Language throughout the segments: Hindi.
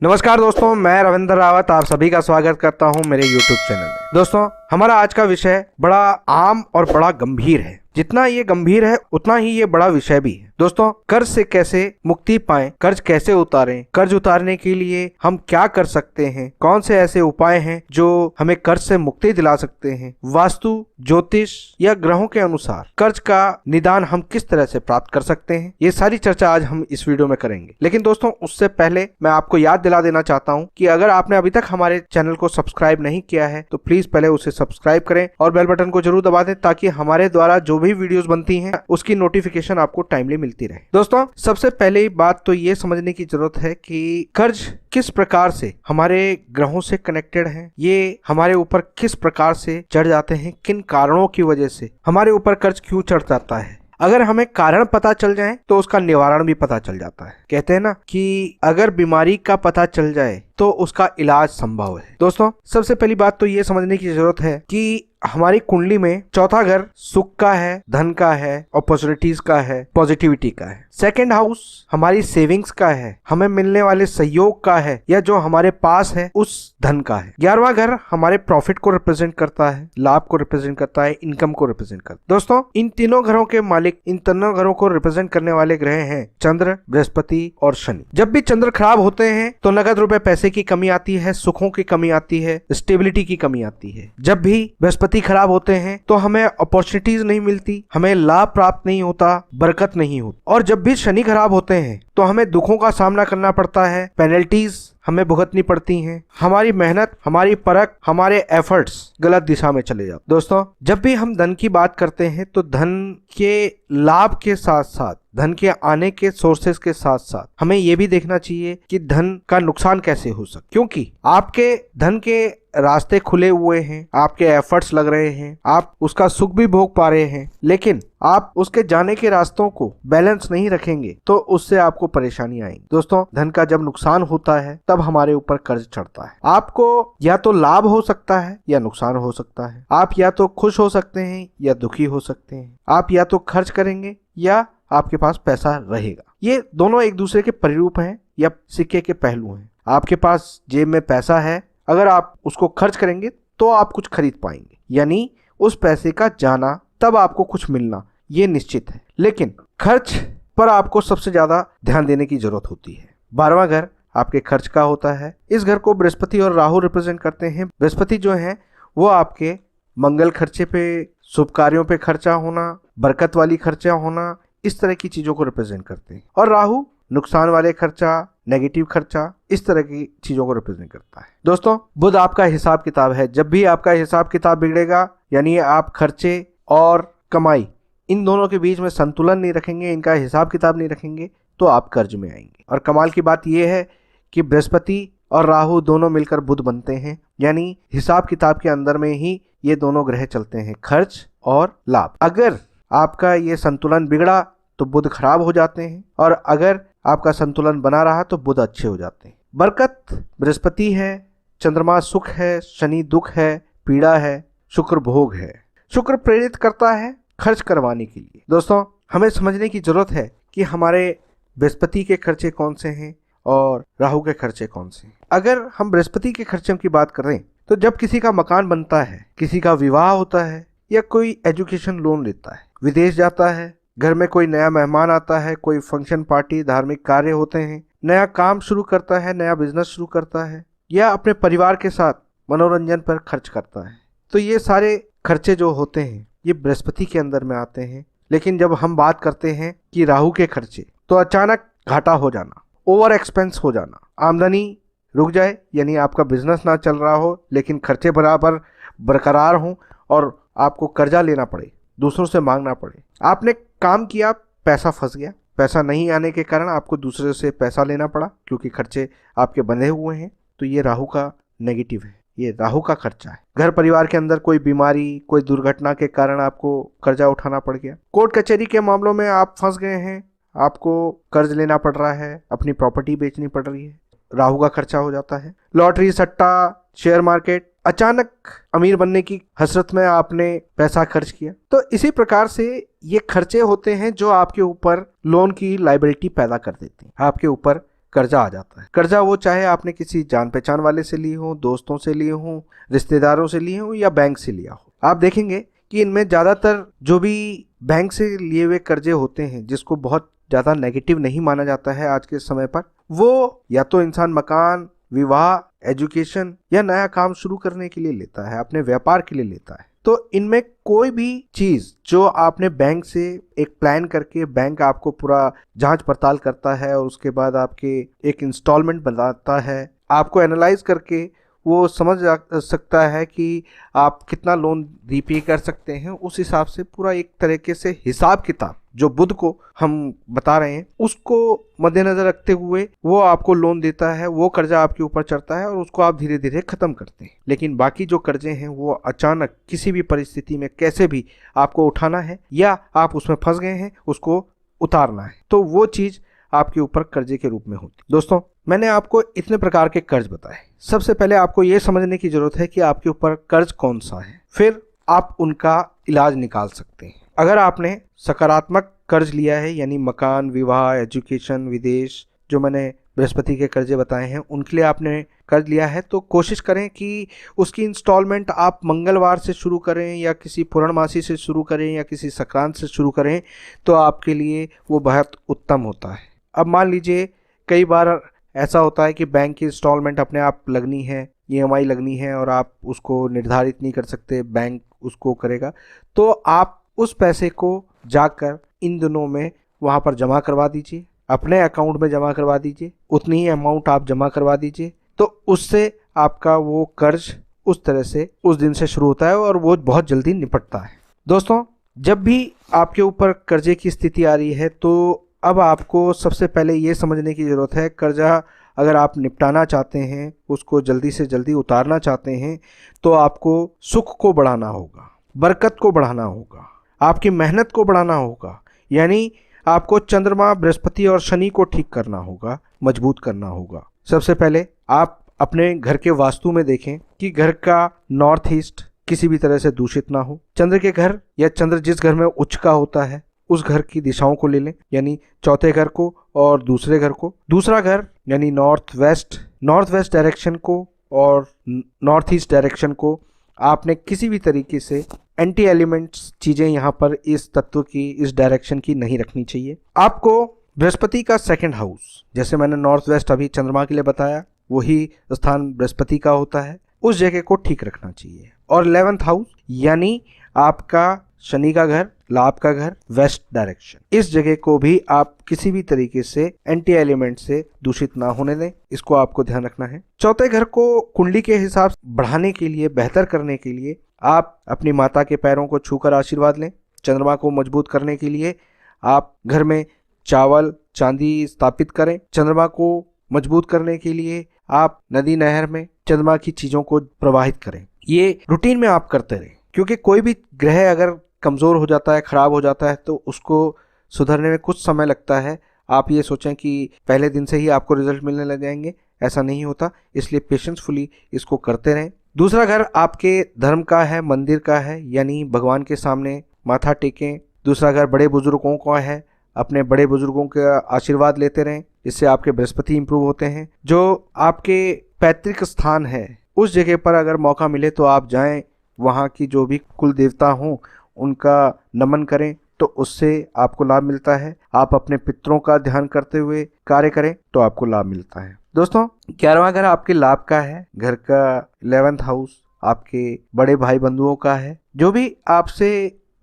नमस्कार दोस्तों, मैं रविंद्र रावत आप सभी का स्वागत करता हूं मेरे YouTube चैनल में। दोस्तों, हमारा आज का विषय बड़ा आम और बड़ा गंभीर है। जितना ये गंभीर है उतना ही ये बड़ा विषय भी है। दोस्तों, कर्ज से कैसे मुक्ति पाएं, कर्ज कैसे उतारें, कर्ज उतारने के लिए हम क्या कर सकते हैं, कौन से ऐसे उपाय हैं जो हमें कर्ज से मुक्ति दिला सकते हैं, वास्तु, ज्योतिष या ग्रहों के अनुसार कर्ज का निदान हम किस तरह से प्राप्त कर सकते हैं, ये सारी चर्चा आज हम इस वीडियो में करेंगे। लेकिन दोस्तों, उससे पहले मैं आपको याद दिला देना चाहता हूं कि अगर आपने अभी तक हमारे चैनल को सब्सक्राइब नहीं किया है तो प्लीज पहले उसे सब्सक्राइब करें और बेल बटन को जरूर दबा दें ताकि हमारे द्वारा जो भी वीडियोस बनती हैं उसकी नोटिफिकेशन आपको टाइमली मिलती रहे। दोस्तों, सबसे पहले बात तो ये समझने की जरूरत है कि कर्ज किस प्रकार से हमारे ग्रहों से कनेक्टेड है, ये हमारे ऊपर किस प्रकार से चढ़ जाते हैं, किन कारणों की वजह से हमारे ऊपर कर्ज क्यों चढ़ जाता है। अगर हमें कारण पता चल जाए तो उसका निवारण भी पता चल जाता है। कहते हैं ना कि अगर बीमारी का पता चल जाए तो उसका इलाज संभव है। दोस्तों, सबसे पहली बात तो ये समझने की जरूरत है कि हमारी कुंडली में चौथा घर सुख का है, धन का है, अपॉर्चुनिटीज का है, पॉजिटिविटी का है। सेकंड हाउस हमारी सेविंग्स का है, हमें मिलने वाले सहयोग का है या जो हमारे पास है उस धन का है। 11वां घर हमारे प्रॉफिट को रिप्रेजेंट करता है, लाभ को रिप्रेजेंट करता है, इनकम को रिप्रेजेंट करता है। दोस्तों, इन तीनों घरों के मालिक, इन तीनों घरों को रिप्रेजेंट करने वाले ग्रह हैं चंद्र, बृहस्पति और शनि। जब भी चंद्र खराब होते हैं तो नगद रुपए पैसे की कमी आती है, सुखों की कमी आती है, स्टेबिलिटी की कमी आती है। जब भी बृहस्पति खराब होते हैं तो हमें अपॉर्चुनिटीज नहीं मिलती, हमें लाभ प्राप्त नहीं होता, बरकत नहीं होती। और जब भी शनि खराब होते हैं तो हमें दुखों का सामना करना पड़ता है, पेनल्टीज हमें भुगतनी पड़ती हैं, हमारी मेहनत, हमारी परख, हमारे एफर्ट्स गलत दिशा में चले जाते। दोस्तों, जब भी हम धन की बात करते हैं तो धन के लाभ के साथ साथ, धन के आने के सोर्सेस के साथ साथ हमें यह भी देखना चाहिए कि धन का नुकसान कैसे हो सकता, क्योंकि आपके धन के रास्ते खुले हुए हैं, आपके एफर्ट्स लग रहे हैं, आप उसका सुख भी भोग पा रहे हैं, लेकिन आप उसके जाने के रास्तों को बैलेंस नहीं रखेंगे तो उससे आपको परेशानी आएगी। दोस्तों, धन का जब नुकसान होता है तब हमारे ऊपर कर्ज चढ़ता है। आपको या तो लाभ हो सकता है या नुकसान हो सकता है। आप या तो खुश हो सकते हैं या दुखी हो सकते हैं। आप या तो खर्च करेंगे या आपके पास पैसा रहेगा। ये दोनों एक दूसरे के परिरूप हैं या सिक्के के पहलू हैं। आपके पास जेब में पैसा है, अगर आप उसको खर्च करेंगे तो आप कुछ खरीद पाएंगे, यानी उस पैसे का जाना तब आपको कुछ मिलना, ये निश्चित है। लेकिन खर्च पर आपको सबसे ज्यादा ध्यान देने की जरूरत होती है। 12वां घर आपके खर्च का होता है। इस घर को बृहस्पति और राहु रिप्रेजेंट करते हैं। बृहस्पति जो है वो आपके मंगल खर्चे पे, शुभ कार्यों पे खर्चा होना, बरकत वाली खर्चा होना, इस तरह की चीजों को रिप्रेजेंट करते हैं। और राहु नुकसान वाले खर्चा, नेगेटिव खर्चा, इस तरह की चीजों को रिप्रेजेंट करता है। दोस्तों, बुध आपका हिसाब किताब है। जब भी आपका हिसाब किताब बिगड़ेगा, यानी आप खर्चे और कमाई इन दोनों के बीच में संतुलन नहीं रखेंगे, इनका हिसाब किताब नहीं रखेंगे, तो आप कर्ज में आएंगे। और कमाल की बात यह है कि बृहस्पति और राहु दोनों मिलकर बुध बनते हैं, यानी हिसाब किताब के अंदर में ही ये दोनों ग्रह चलते हैं, खर्च और लाभ। अगर आपका ये संतुलन बिगड़ा तो बुध खराब हो जाते हैं, और अगर आपका संतुलन बना रहा तो बुध अच्छे हो जाते हैं। बरकत बृहस्पति है, चंद्रमा सुख है, शनि दुख है, पीड़ा है, शुक्र भोग है। शुक्र प्रेरित करता है खर्च करवाने के लिए। दोस्तों, हमें समझने की जरूरत है कि हमारे बृहस्पति के खर्चे कौन से हैं और राहु के खर्चे कौन से हैं। अगर हम बृहस्पति के खर्चों की बात करें तो जब किसी का मकान बनता है, किसी का विवाह होता है या कोई एजुकेशन लोन लेता है, विदेश जाता है, घर में कोई नया मेहमान आता है, कोई फंक्शन पार्टी, धार्मिक कार्य होते हैं, नया काम शुरू करता है, नया बिजनेस शुरू करता है, या अपने परिवार के साथ मनोरंजन पर खर्च करता है, तो ये सारे खर्चे जो होते हैं ये बृहस्पति के अंदर में आते हैं। लेकिन जब हम बात करते हैं कि राहु के खर्चे, तो अचानक घाटा हो जाना, ओवर एक्सपेंस हो जाना, आमदनी रुक जाए, यानी आपका बिजनेस ना चल रहा हो लेकिन खर्चे बराबर बरकरार हों और आपको कर्जा लेना पड़े, दूसरों से मांगना पड़े। आपने काम किया, पैसा फंस गया, पैसा नहीं आने के कारण आपको दूसरे से पैसा लेना पड़ा क्योंकि खर्चे आपके बंधे हुए हैं, तो ये राहु का नेगेटिव है, ये राहु का खर्चा है। घर परिवार के अंदर कोई बीमारी, कोई दुर्घटना के कारण आपको कर्जा उठाना पड़ गया। कोर्ट कचहरी के मामलों में आप फंस गए हैं, आपको कर्ज लेना पड़ रहा है, अपनी प्रॉपर्टी बेचनी पड़ रही है, राहु का खर्चा हो जाता है। लॉटरी, सट्टा, शेयर मार्केट, अचानक अमीर बनने की हसरत में आपने पैसा खर्च किया, तो इसी प्रकार से ये खर्चे होते हैं जो आपके ऊपर लोन की लायबिलिटी पैदा कर देते हैं, आपके ऊपर कर्जा आ जाता है। कर्जा वो चाहे आपने किसी जान पहचान वाले से ली हो, दोस्तों से ली हो, रिश्तेदारों से ली हो या बैंक से लिया हो। आप देखेंगे कि इनमें ज़्यादातर जो भी बैंक से लिए हुए कर्जे होते हैं, जिसको बहुत ज़्यादा नेगेटिव नहीं माना जाता है आज के समय पर, वो या तो इंसान मकान, विवाह, एजुकेशन या नया काम शुरू करने के लिए लेता है, अपने व्यापार के लिए लेता है। तो इनमें कोई भी चीज जो आपने बैंक से एक प्लान करके, बैंक आपको पूरा जांच पड़ताल करता है और उसके बाद आपके एक इंस्टॉलमेंट बनाता है, आपको एनालाइज करके वो समझ सकता है कि आप कितना लोन रीपे कर सकते हैं। उस हिसाब से पूरा एक तरीके से हिसाब किताब जो बुद्ध को हम बता रहे हैं उसको मद्देनजर रखते हुए वो आपको लोन देता है। वो कर्जा आपके ऊपर चढ़ता है और उसको आप धीरे धीरे खत्म करते हैं। लेकिन बाकी जो कर्जे हैं वो अचानक किसी भी परिस्थिति में कैसे भी आपको उठाना है या आप उसमें फंस गए हैं, उसको उतारना है, तो वो चीज आपके ऊपर कर्जे के रूप में होती। दोस्तों, मैंने आपको इतने प्रकार के कर्ज बताए। सबसे पहले आपको ये समझने की जरूरत है कि आपके ऊपर कर्ज कौन सा है, फिर आप उनका इलाज निकाल सकते हैं। अगर आपने सकारात्मक कर्ज लिया है, यानी मकान, विवाह, एजुकेशन, विदेश, जो मैंने बृहस्पति के कर्जे बताए हैं उनके लिए आपने कर्ज लिया है, तो कोशिश करें कि उसकी इंस्टॉलमेंट आप मंगलवार से शुरू करें या किसी पूर्णमासी से शुरू करें या किसी संक्रांत से शुरू करें, तो आपके लिए वो बहुत उत्तम होता है। अब मान लीजिए कई बार ऐसा होता है कि बैंक की इंस्टॉलमेंट अपने आप लगनी है, EMI लगनी है और आप उसको निर्धारित नहीं कर सकते, बैंक उसको करेगा, तो आप उस पैसे को जाकर इन दिनों में वहाँ पर जमा करवा दीजिए, अपने अकाउंट में जमा करवा दीजिए, उतनी ही अमाउंट आप जमा करवा दीजिए, तो उससे आपका वो कर्ज उस तरह से उस दिन से शुरू होता है और वो बहुत जल्दी निपटता है। दोस्तों, जब भी आपके ऊपर कर्जे की स्थिति आ रही है तो अब आपको सबसे पहले ये समझने की ज़रूरत है, कर्जा अगर आप निपटाना चाहते हैं, उसको जल्दी से जल्दी उतारना चाहते हैं, तो आपको सुख को बढ़ाना होगा, बरकत को बढ़ाना होगा, आपकी मेहनत को बढ़ाना होगा। यानी आपको चंद्रमा, बृहस्पति और शनि को ठीक करना होगा, मजबूत करना होगा। सबसे पहले आप अपने घर के वास्तु में देखें कि घर का नॉर्थ ईस्ट किसी भी तरह से दूषित ना हो। चंद्र के घर या चंद्र जिस घर में उच्च का होता है उस घर की दिशाओं को ले लें, यानी चौथे घर को और दूसरे घर को। दूसरा घर यानी नॉर्थ वेस्ट डायरेक्शन को और नॉर्थ ईस्ट डायरेक्शन को आपने किसी भी तरीके से एंटी एलिमेंट्स चीज़ें यहाँ पर इस तत्व की, इस डायरेक्शन की नहीं रखनी चाहिए। आपको बृहस्पति का सेकंड हाउस, जैसे मैंने नॉर्थ वेस्ट अभी चंद्रमा के लिए बताया, वही स्थान बृहस्पति का होता है, उस जगह को ठीक रखना चाहिए। और 11th हाउस यानी आपका शनि का घर, लाभ का घर, वेस्ट डायरेक्शन, इस जगह को भी आप किसी भी तरीके से एंटी एलिमेंट से दूषित ना होने दें, इसको आपको ध्यान रखना है। चौथे घर को कुंडली के हिसाब से बढ़ाने के लिए, बेहतर करने के लिए आप अपनी माता के पैरों को छूकर आशीर्वाद लें। चंद्रमा को मजबूत करने के लिए आप घर में चावल, चांदी स्थापित करें। चंद्रमा को मजबूत करने के लिए आप नदी, नहर में चंद्रमा की चीजों को प्रवाहित करें। ये रूटीन में आप करते रहें, क्योंकि कोई भी ग्रह अगर कमज़ोर हो जाता है, ख़राब हो जाता है, तो उसको सुधरने में कुछ समय लगता है। आप ये सोचें कि पहले दिन से ही आपको रिजल्ट मिलने लग जाएंगे, ऐसा नहीं होता। इसलिए पेशेंसफुली इसको करते रहें। दूसरा घर आपके धर्म का है, मंदिर का है, यानी भगवान के सामने माथा टेकें। दूसरा घर बड़े बुजुर्गों का है, अपने बड़े बुजुर्गों का आशीर्वाद लेते रहें, इससे आपके बृहस्पति इंप्रूव होते हैं। जो आपके पैतृक स्थान है उस जगह पर अगर मौका मिले तो आप जाएं, वहाँ की जो भी कुल देवता हों उनका नमन करें, तो उससे आपको लाभ मिलता है। आप अपने पितरों का ध्यान करते हुए कार्य करें तो आपको लाभ मिलता है। दोस्तों, 11वां घर आपके लाभ का है। घर का 11th हाउस आपके बड़े भाई बंधुओं का है। जो भी आपसे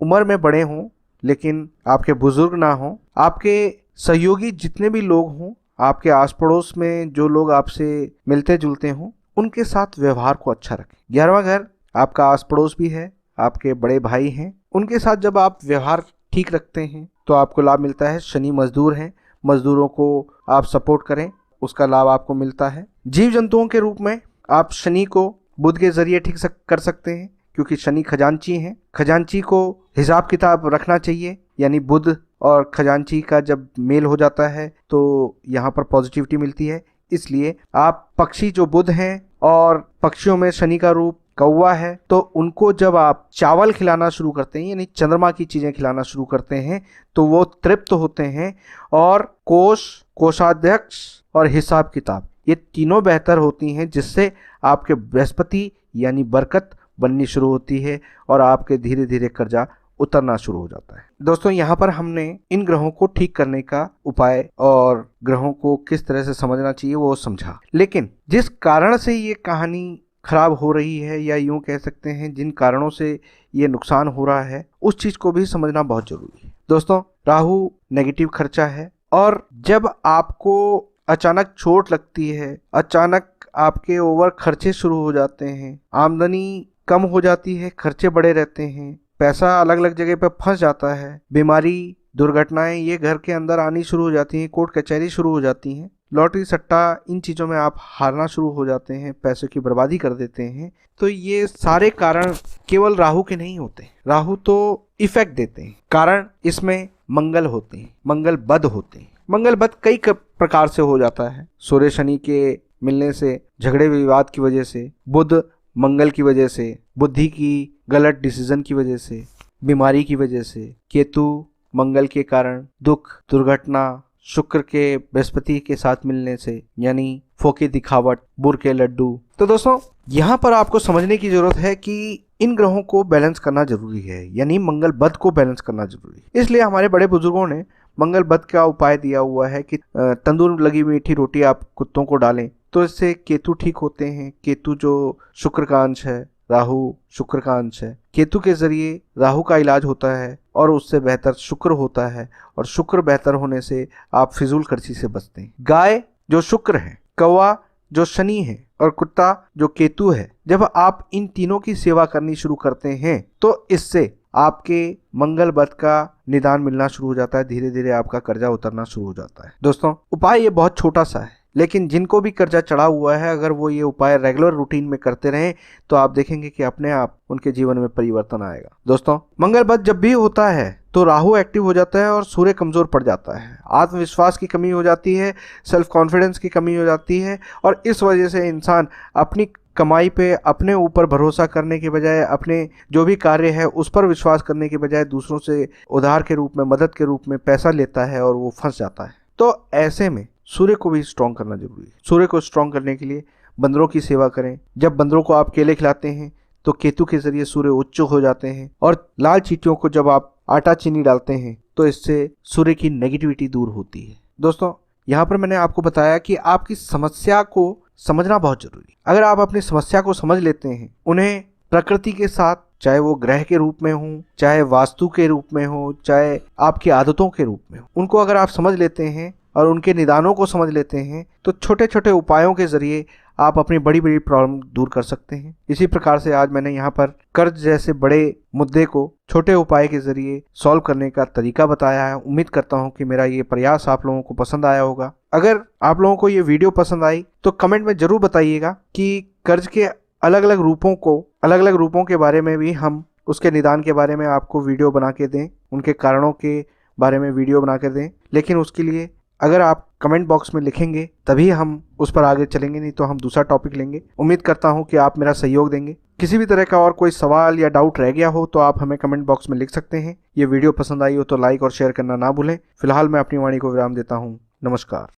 उम्र में बड़े हों लेकिन आपके बुजुर्ग ना हों, आपके सहयोगी जितने भी लोग हों, आपके आस पड़ोस में जो लोग आपसे मिलते जुलते हों, उनके साथ व्यवहार को अच्छा रखें। 11वां घर आपका आस पड़ोस भी है, आपके बड़े भाई हैं, उनके साथ जब आप व्यवहार ठीक रखते हैं तो आपको लाभ मिलता है। शनि मजदूर हैं, मजदूरों को आप सपोर्ट करें, उसका लाभ आपको मिलता है। जीव जंतुओं के रूप में आप शनि को बुध के जरिए ठीक कर सकते हैं, क्योंकि शनि खजांची हैं। खजांची को हिसाब किताब रखना चाहिए, यानी बुध और खजांची का जब मेल हो जाता है तो यहाँ पर पॉजिटिविटी मिलती है। इसलिए आप पक्षी जो बुध हैं और पक्षियों में शनि का रूप कौवा है, तो उनको जब आप चावल खिलाना शुरू करते हैं यानी चंद्रमा की चीजें खिलाना शुरू करते हैं तो वो तृप्त होते हैं और कोषाध्यक्ष और हिसाब किताब ये तीनों बेहतर होती हैं, जिससे आपके बृहस्पति यानी बरकत बननी शुरू होती है और आपके धीरे धीरे कर्जा उतरना शुरू हो जाता है। दोस्तों, यहाँ पर हमने इन ग्रहों को ठीक करने का उपाय और ग्रहों को किस तरह से समझना चाहिए वो समझा, लेकिन जिस कारण से ये कहानी खराब हो रही है या यूं कह सकते हैं जिन कारणों से ये नुकसान हो रहा है उस चीज को भी समझना बहुत जरूरी है। दोस्तों, राहु नेगेटिव खर्चा है और जब आपको अचानक चोट लगती है, अचानक आपके ओवर खर्चे शुरू हो जाते हैं, आमदनी कम हो जाती है, खर्चे बढ़े रहते हैं, पैसा अलग अलग जगह पे फंस जाता है, बीमारी दुर्घटनाएं ये घर के अंदर आनी शुरू हो जाती हैं, कोर्ट कचहरी शुरू हो जाती हैं, लॉटरी सट्टा इन चीज़ों में आप हारना शुरू हो जाते हैं, पैसों की बर्बादी कर देते हैं, तो ये सारे कारण केवल राहु के नहीं होते। राहु तो इफेक्ट देते हैं, कारण इसमें मंगल होते हैं, मंगल बद होते हैं। मंगल बद कई प्रकार से हो जाता है, सूर्य शनि के मिलने से, झगड़े विवाद की वजह से, बुध मंगल की वजह से, बुद्धि की गलत डिसीजन की वजह से, बीमारी की वजह से, केतु मंगल के कारण दुख दुर्घटना, शुक्र के बृहस्पति के साथ मिलने से यानी फोके दिखावट, बुर के लड्डू। तो दोस्तों, यहाँ पर आपको समझने की जरूरत है कि इन ग्रहों को बैलेंस करना जरूरी है, यानी मंगल बद को बैलेंस करना जरूरी है। इसलिए हमारे बड़े बुजुर्गों ने मंगल बद का उपाय दिया हुआ है कि तंदूर लगी मीठी रोटी आप कुत्तों को डालें तो इससे केतु ठीक होते हैं। केतु जो शुक्र का अंश है, राहु शुक्र का अंश है, केतु के जरिए राहु का इलाज होता है और उससे बेहतर शुक्र होता है और शुक्र बेहतर होने से आप फिजूल खर्ची से बचते हैं। गाय जो शुक्र है, कौवा जो शनि है और कुत्ता जो केतु है, जब आप इन तीनों की सेवा करनी शुरू करते हैं तो इससे आपके मंगल बद का निदान मिलना शुरू हो जाता है, धीरे धीरे आपका कर्जा उतरना शुरू हो जाता है। दोस्तों, उपाय ये बहुत छोटा सा है, लेकिन जिनको भी कर्जा चढ़ा हुआ है अगर वो ये उपाय रेगुलर रूटीन में करते रहें तो आप देखेंगे कि अपने आप उनके जीवन में परिवर्तन आएगा। दोस्तों, मंगल बद जब भी होता है तो राहु एक्टिव हो जाता है और सूर्य कमजोर पड़ जाता है, आत्मविश्वास की कमी हो जाती है, सेल्फ कॉन्फिडेंस की कमी हो जाती है और इस वजह से इंसान अपनी कमाई पे अपने ऊपर भरोसा करने के बजाय, अपने जो भी कार्य है उस पर विश्वास करने के बजाय दूसरों से उधार के रूप में, मदद के रूप में पैसा लेता है और वो फंस जाता है। तो ऐसे में सूर्य को भी स्ट्रॉन्ग करना जरूरी है। सूर्य को स्ट्रॉन्ग करने के लिए बंदरों की सेवा करें। जब बंदरों को आप केले खिलाते हैं तो केतु के जरिए सूर्य उच्च हो जाते हैं और लाल चींटियों को जब आप आटा चीनी डालते हैं तो इससे सूर्य की नेगेटिविटी दूर होती है। दोस्तों, यहाँ पर मैंने आपको बताया कि आपकी समस्या को समझना बहुत जरूरी है। अगर आप अपनी समस्या को समझ लेते हैं, उन्हें प्रकृति के साथ, चाहे वो ग्रह के रूप में हो, चाहे वास्तु के रूप में हो, चाहे आपकी आदतों के रूप में हो, उनको अगर आप समझ लेते हैं और उनके निदानों को समझ लेते हैं तो छोटे छोटे उपायों के जरिए आप अपनी बड़ी बड़ी प्रॉब्लम दूर कर सकते हैं। इसी प्रकार से आज मैंने यहाँ पर कर्ज जैसे बड़े मुद्दे को छोटे उपाय के जरिए सॉल्व करने का तरीका बताया है। उम्मीद करता हूँ कि मेरा ये प्रयास आप लोगों को पसंद आया होगा। अगर आप लोगों को ये वीडियो पसंद आई तो कमेंट में जरूर बताइएगा कि कर्ज के अलग अलग रूपों के बारे में भी हम उसके निदान के बारे में आपको वीडियो बना के दें, उनके कारणों के बारे में वीडियो बना के दें। लेकिन उसके लिए अगर आप कमेंट बॉक्स में लिखेंगे तभी हम उस पर आगे चलेंगे, नहीं तो हम दूसरा टॉपिक लेंगे। उम्मीद करता हूं कि आप मेरा सहयोग देंगे। किसी भी तरह का और कोई सवाल या डाउट रह गया हो तो आप हमें कमेंट बॉक्स में लिख सकते हैं। ये वीडियो पसंद आई हो तो लाइक और शेयर करना ना भूलें। फिलहाल मैं अपनी वाणी को विराम देता हूँ। नमस्कार।